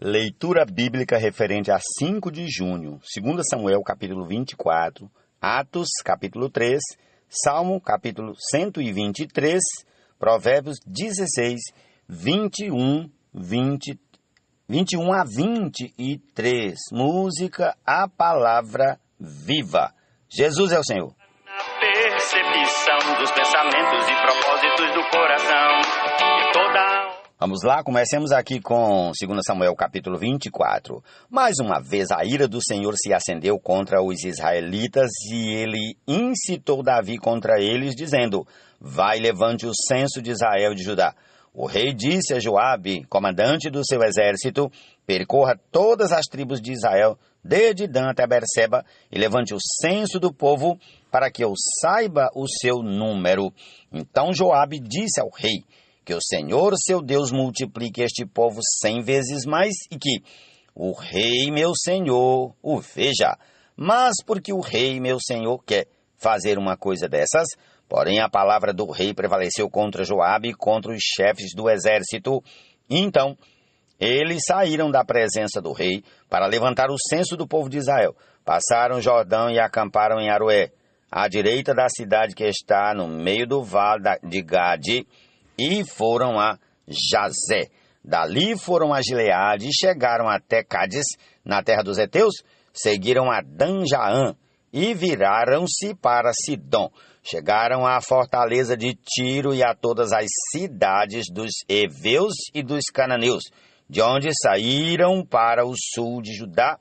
Leitura bíblica referente a 5 de junho, 2 Samuel, capítulo 24, Atos, capítulo 3, Salmo, capítulo 123, Provérbios 16, 21 a 23. Música, a palavra viva. Jesus é o Senhor. Na percepção dos pensamentos e propósitos do coração de toda. Vamos lá, comecemos aqui com 2 Samuel capítulo 24. Mais uma vez a ira do Senhor se acendeu contra os israelitas e ele incitou Davi contra eles, dizendo: vai, levante o censo de Israel e de Judá. O rei disse a Joabe, comandante do seu exército: percorra todas as tribos de Israel, desde Dan até Berseba, e levante o censo do povo, para que eu saiba o seu número. Então Joabe disse ao rei: que o Senhor, seu Deus, multiplique este povo 100 vezes mais e que o rei, meu senhor, o veja. Mas porque o rei, meu senhor, quer fazer uma coisa dessas, porém a palavra do rei prevaleceu contra Joabe e contra os chefes do exército. Então, eles saíram da presença do rei para levantar o censo do povo de Israel. Passaram o Jordão e acamparam em Aroé, à direita da cidade que está no meio do vale de Gade, e foram a Jazé. Dali foram a Gileade e chegaram até Cádiz, na terra dos heteus, seguiram a Dan-Jaã e viraram-se para Sidom. Chegaram à fortaleza de Tiro e a todas as cidades dos heveus e dos cananeus, de onde saíram para o sul de Judá,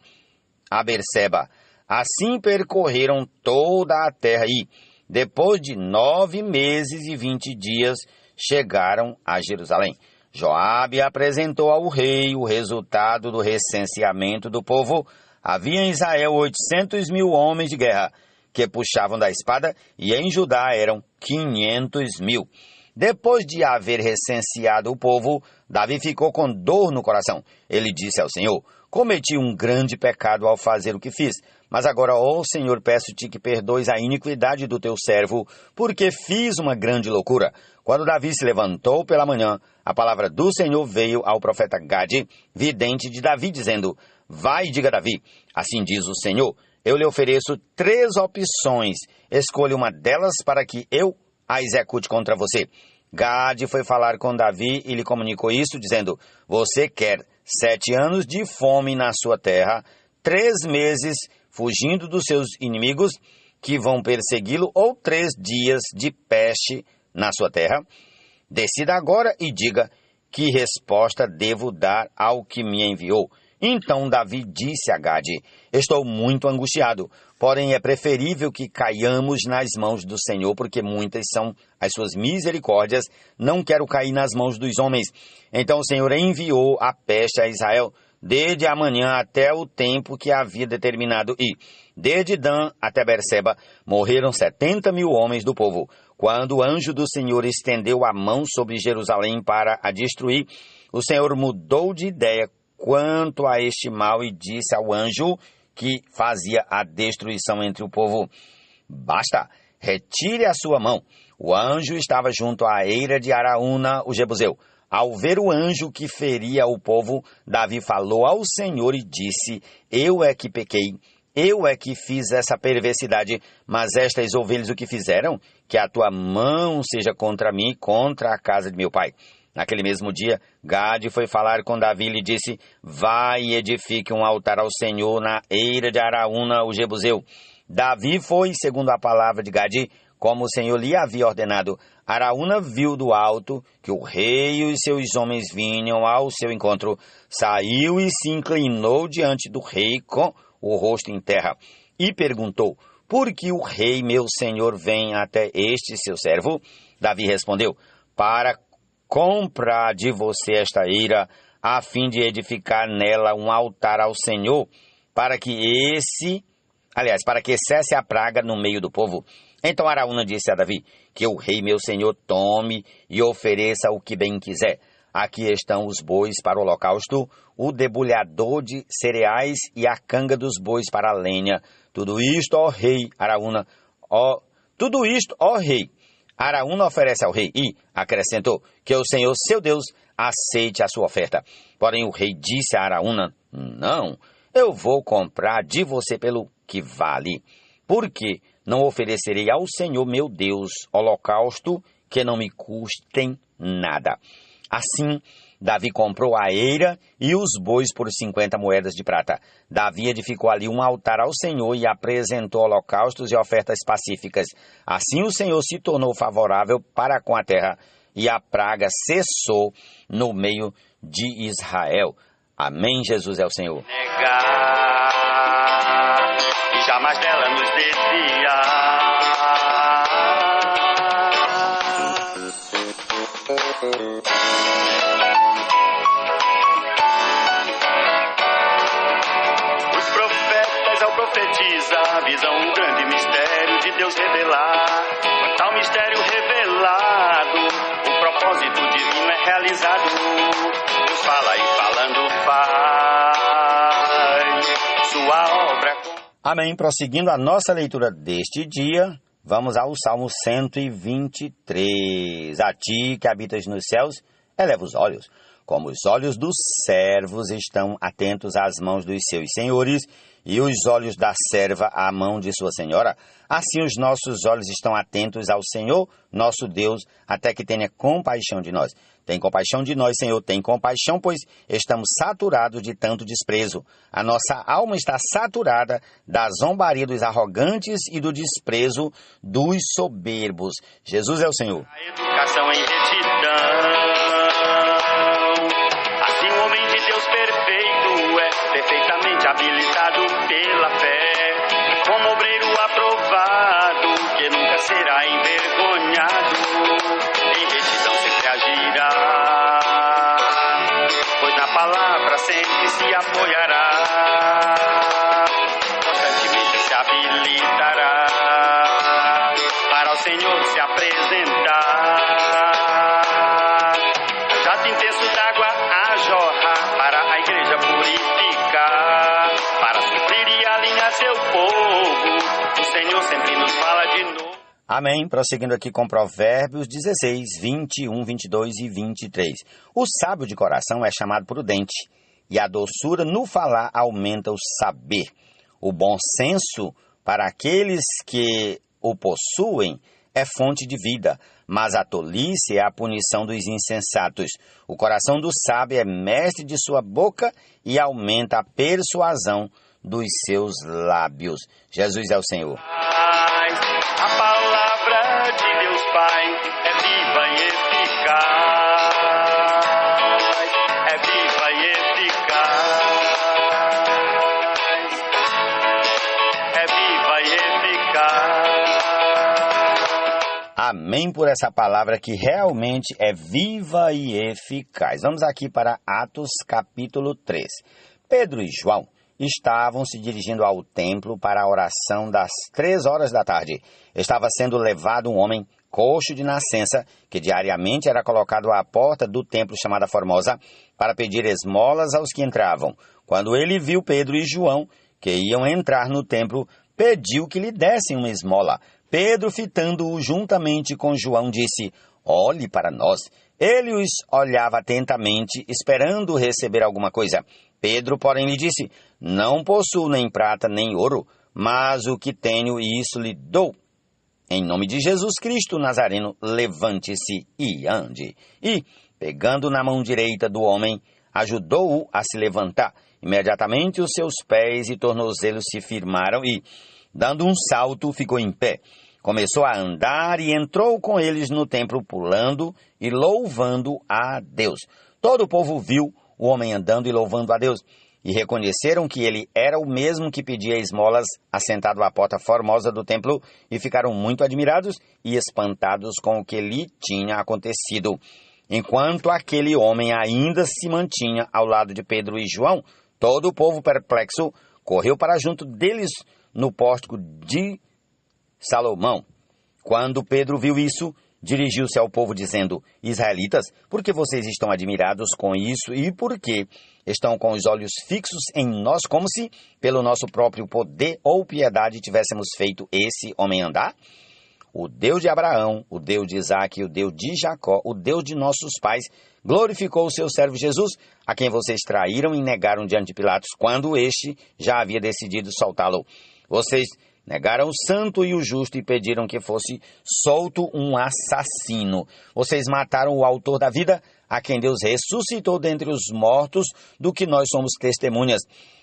a Berseba. Assim percorreram toda a terra e, depois de 9 meses e 20 dias, chegaram a Jerusalém. Joabe apresentou ao rei o resultado do recenseamento do povo. Havia em Israel 800.000 homens de guerra que puxavam da espada, e em Judá eram 500.000. Depois de haver recenseado o povo, Davi ficou com dor no coração. Ele disse ao Senhor: cometi um grande pecado ao fazer o que fiz. Mas agora, ó Senhor, peço-te que perdoes a iniquidade do teu servo, porque fiz uma grande loucura. Quando Davi se levantou pela manhã, a palavra do Senhor veio ao profeta Gade, vidente de Davi, dizendo: vai e diga a Davi, assim diz o Senhor, eu lhe ofereço 3 opções, escolha uma delas para que eu a execute contra você. Gade foi falar com Davi e lhe comunicou isso, dizendo: você quer 7 anos de fome na sua terra, 3 meses fugindo dos seus inimigos que vão persegui-lo, ou 3 dias de peste na sua terra? Decida agora e diga que resposta devo dar ao que me enviou. Então Davi disse a Gade: estou muito angustiado, porém é preferível que caiamos nas mãos do Senhor, porque muitas são as suas misericórdias, não quero cair nas mãos dos homens. Então o Senhor enviou a peste a Israel, desde a manhã até o tempo que havia determinado, e, desde Dan até Berseba, morreram 70.000 homens do povo. Quando o anjo do Senhor estendeu a mão sobre Jerusalém para a destruir, o Senhor mudou de ideia quanto a este mal e disse ao anjo que fazia a destruição entre o povo: basta, retire a sua mão. O anjo estava junto à eira de Araúna, o Jebuseu. Ao ver o anjo que feria o povo, Davi falou ao Senhor e disse: eu é que pequei, eu é que fiz essa perversidade, mas estas ovelhas o que fizeram? Que a tua mão seja contra mim e contra a casa de meu pai. Naquele mesmo dia, Gade foi falar com Davi e lhe disse: vai e edifique um altar ao Senhor na eira de Araúna, o Jebuseu. Davi foi, segundo a palavra de Gade, como o Senhor lhe havia ordenado. Araúna viu do alto que o rei e os seus homens vinham ao seu encontro. Saiu e se inclinou diante do rei com o rosto em terra e perguntou: por que o rei, meu senhor, vem até este seu servo? Davi respondeu: para comprar de você esta eira, a fim de edificar nela um altar ao Senhor, para que cesse a praga no meio do povo. Então Araúna disse a Davi: que o rei meu senhor tome e ofereça o que bem quiser. Aqui estão os bois para o holocausto, o debulhador de cereais e a canga dos bois para a lenha. Tudo isto, ó rei, Araúna oferece ao rei e acrescentou: que o Senhor, seu Deus, aceite a sua oferta. Porém o rei disse a Araúna: não, eu vou comprar de você pelo que vale, porque não oferecerei ao Senhor meu Deus holocausto que não me custem nada. Assim, Davi comprou a eira e os bois por 50 moedas de prata. Davi edificou ali um altar ao Senhor e apresentou holocaustos e ofertas pacíficas. Assim o Senhor se tornou favorável para com a terra e a praga cessou no meio de Israel. Amém, Jesus é o Senhor. Negar e jamais dela nos desviar. Os profetas ao profetizar visam um grande mistério de Deus revelar. Quanto ao mistério revelado, o propósito divino é realizado. Deus fala e falando faz sua obra. Amém. Prosseguindo a nossa leitura deste dia, vamos ao Salmo 123. A ti que habitas nos céus, eleva os olhos, como os olhos dos servos estão atentos às mãos dos seus senhores, e os olhos da serva à mão de sua senhora. Assim os nossos olhos estão atentos ao Senhor, nosso Deus, até que tenha compaixão de nós. Tem compaixão de nós, Senhor, tem compaixão, pois estamos saturados de tanto desprezo. A nossa alma está saturada da zombaria dos arrogantes e do desprezo dos soberbos. Jesus é o Senhor. A educação em retidão. Assim o homem de Deus perfeito é perfeitamente habilitado pela fé. Como obreiro aprovado, que nunca será envergonhado. Em retidão sempre agirá, pois na palavra sempre se apoiará. Constantemente se habilitará para o Senhor se apresentar. Jato intenso d'água a jorrar para a igreja purificar, para suprir e alinhar seu povo. O Senhor sempre nos fala de novo. Amém. Prosseguindo aqui com Provérbios 16, 21, 22 e 23. O sábio de coração é chamado prudente, e a doçura no falar aumenta o saber. O bom senso para aqueles que o possuem é fonte de vida, mas a tolice é a punição dos insensatos. O coração do sábio é mestre de sua boca e aumenta a persuasão dos seus lábios. Jesus é o Senhor. A palavra de Deus Pai é viva e eficaz. É viva e eficaz. É viva e eficaz. Amém por essa palavra que realmente é viva e eficaz. Vamos aqui para Atos capítulo 3. Pedro e João estavam se dirigindo ao templo para a oração das 3 horas da tarde. Estava sendo levado um homem coxo de nascença, que diariamente era colocado à porta do templo chamada Formosa, para pedir esmolas aos que entravam. Quando ele viu Pedro e João, que iam entrar no templo, pediu que lhe dessem uma esmola. Pedro, fitando-o juntamente com João, disse: olhe para nós. Ele os olhava atentamente, esperando receber alguma coisa. Pedro, porém, lhe disse: não possuo nem prata nem ouro, mas o que tenho, isso lhe dou. Em nome de Jesus Cristo Nazareno, levante-se e ande. E, pegando na mão direita do homem, ajudou-o a se levantar. Imediatamente os seus pés e tornozelos se firmaram e, dando um salto, ficou em pé. Começou a andar e entrou com eles no templo, pulando e louvando a Deus. Todo o povo viu o homem andando e louvando a Deus, e reconheceram que ele era o mesmo que pedia esmolas assentado à porta formosa do templo, e ficaram muito admirados e espantados com o que lhe tinha acontecido. Enquanto aquele homem ainda se mantinha ao lado de Pedro e João, todo o povo perplexo correu para junto deles no pórtico de Salomão. Quando Pedro viu isso, dirigiu-se ao povo dizendo: israelitas, por que vocês estão admirados com isso e por que estão com os olhos fixos em nós, como se pelo nosso próprio poder ou piedade tivéssemos feito esse homem andar? o Deus de Abraão, o Deus de Isaque, o Deus de Jacó, o Deus de nossos pais, glorificou o seu servo Jesus, a quem vocês traíram e negaram diante de Pilatos, quando este já havia decidido soltá-lo. Vocês negaram o santo e o justo e pediram que fosse solto um assassino. Vocês mataram o autor da vida, a quem Deus ressuscitou dentre os mortos, do que nós somos testemunhas.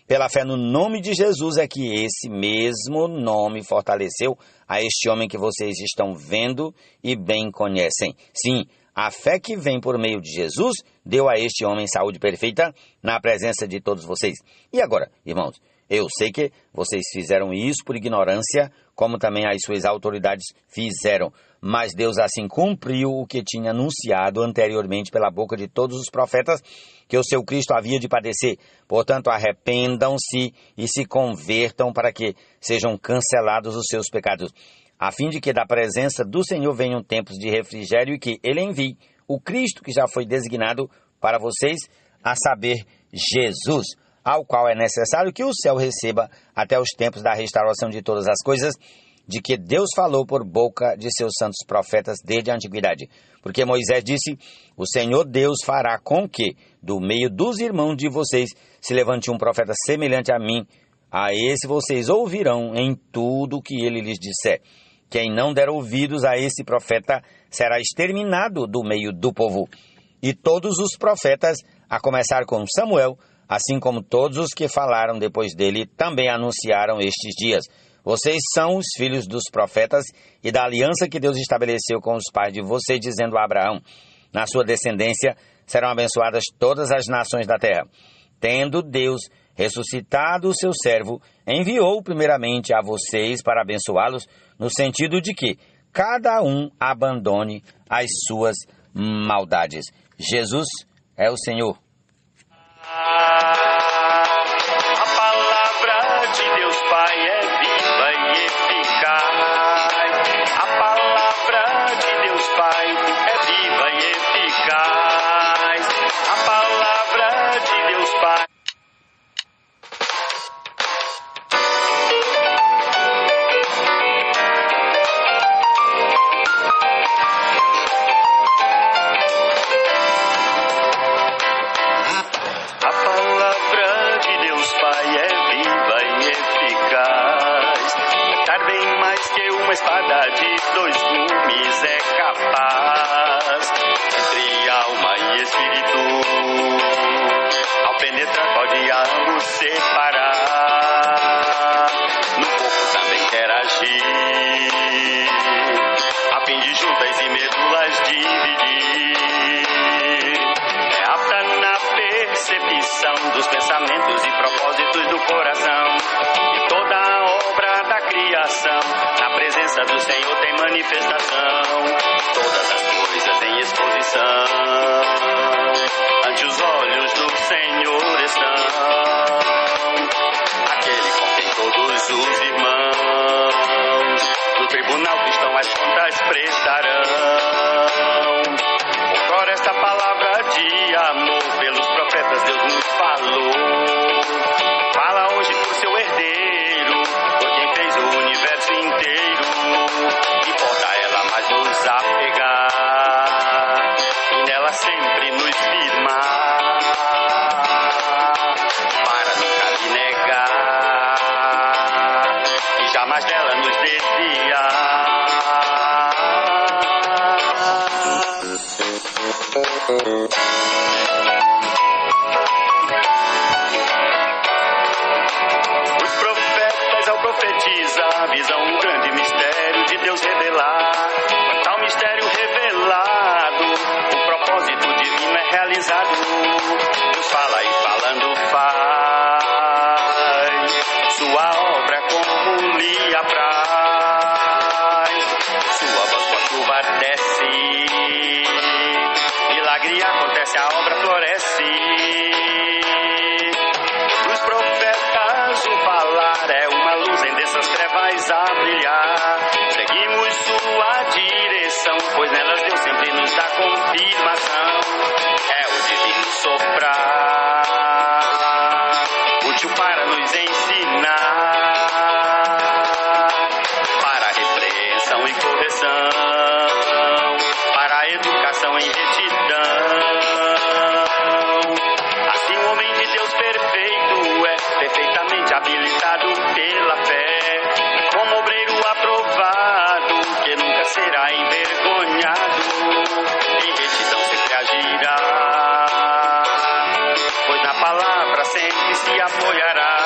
Pela fé no nome de Jesus é que esse mesmo nome fortaleceu a este homem que vocês estão vendo e bem conhecem. Sim, a fé que vem por meio de Jesus deu a este homem saúde perfeita na presença de todos vocês. E agora, irmãos, eu sei que vocês fizeram isso por ignorância, como também as suas autoridades fizeram. Mas Deus assim cumpriu o que tinha anunciado anteriormente pela boca de todos os profetas, que o seu Cristo havia de padecer. Portanto, arrependam-se e se convertam para que sejam cancelados os seus pecados, a fim de que da presença do Senhor venham tempos de refrigério e que Ele envie o Cristo que já foi designado para vocês, a saber, Jesus, ao qual é necessário que o céu receba até os tempos da restauração de todas as coisas, de que Deus falou por boca de seus santos profetas desde a antiguidade. Porque Moisés disse, o Senhor Deus fará com que, do meio dos irmãos de vocês, se levante um profeta semelhante a mim. A esse vocês ouvirão em tudo o que ele lhes disser. Quem não der ouvidos a esse profeta será exterminado do meio do povo. E todos os profetas, a começar com Samuel, assim como todos os que falaram depois dele, também anunciaram estes dias. Vocês são os filhos dos profetas e da aliança que Deus estabeleceu com os pais de vocês, dizendo a Abraão, na sua descendência serão abençoadas todas as nações da terra. Tendo Deus ressuscitado o seu servo, enviou primeiramente a vocês para abençoá-los, no sentido de que cada um abandone as suas maldades. Jesus é o Senhor. A palavra de Deus Pai é viva e eficaz. A palavra de Deus Pai é viva e eficaz. A palavra de Deus Pai. Uma espada de dois gumes é capaz, entre alma e espírito, ao penetrar pode ambos separar, no corpo também quer agir, a fim de juntas e medulas dividir, é apta na percepção dos pensamentos e propósitos do coração, e toda a obra da criação, na presença do Senhor tem manifestação, todas as coisas em exposição, ante os olhos do Senhor estão, aquele com quem todos os irmãos, no tribunal que estão as contas prestarão, agora esta palavra de amor, pelos profetas Deus nos falou, fala hoje por seu herdeiro, por quem fez o universo inteiro, importa ela mais nos apegar, e nela sempre nos firmar, para nunca lhe negar, e jamais dela nos desviar. Profetiza a visão, um grande mistério de Deus revelar. Tal mistério revelado, o propósito divino é realizado. Deus fala e falando faz sua obra como lhe apraz. Sua voz com a chuva desce, milagre acontece, a obra floresce. Dos profetas o falar é uma luz em dessas trevas a brilhar. Seguimos sua direção, pois nelas Deus sempre nos dá confirmação. É o divino soprar, útil para nos ensinar, para repreensão e correção. correção, para a educação em retidão. Assim o homem de Deus perfeito é perfeitamente habilitado pela fé, como obreiro aprovado, que nunca será envergonhado, em retidão sempre agirá, pois na palavra sempre se apoiará,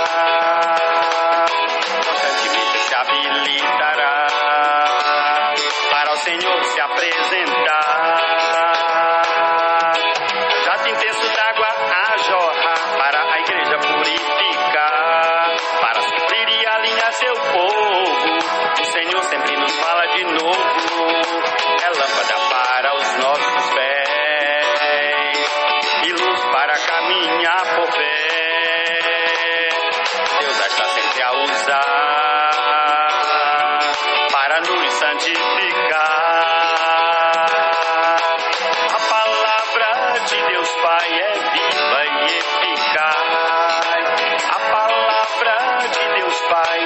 constantemente se habilitará para o Senhor se apresentar. Jato intenso d'água a jorrar para a igreja purificar, para suprir e alinhar seu povo. O Senhor sempre nos fala de novo, é lâmpada para os nossos pés e luz para caminhar por fé. Deus está sempre a usar para nos santificar. A palavra de Deus Pai é viva e eficaz. A palavra de Deus Pai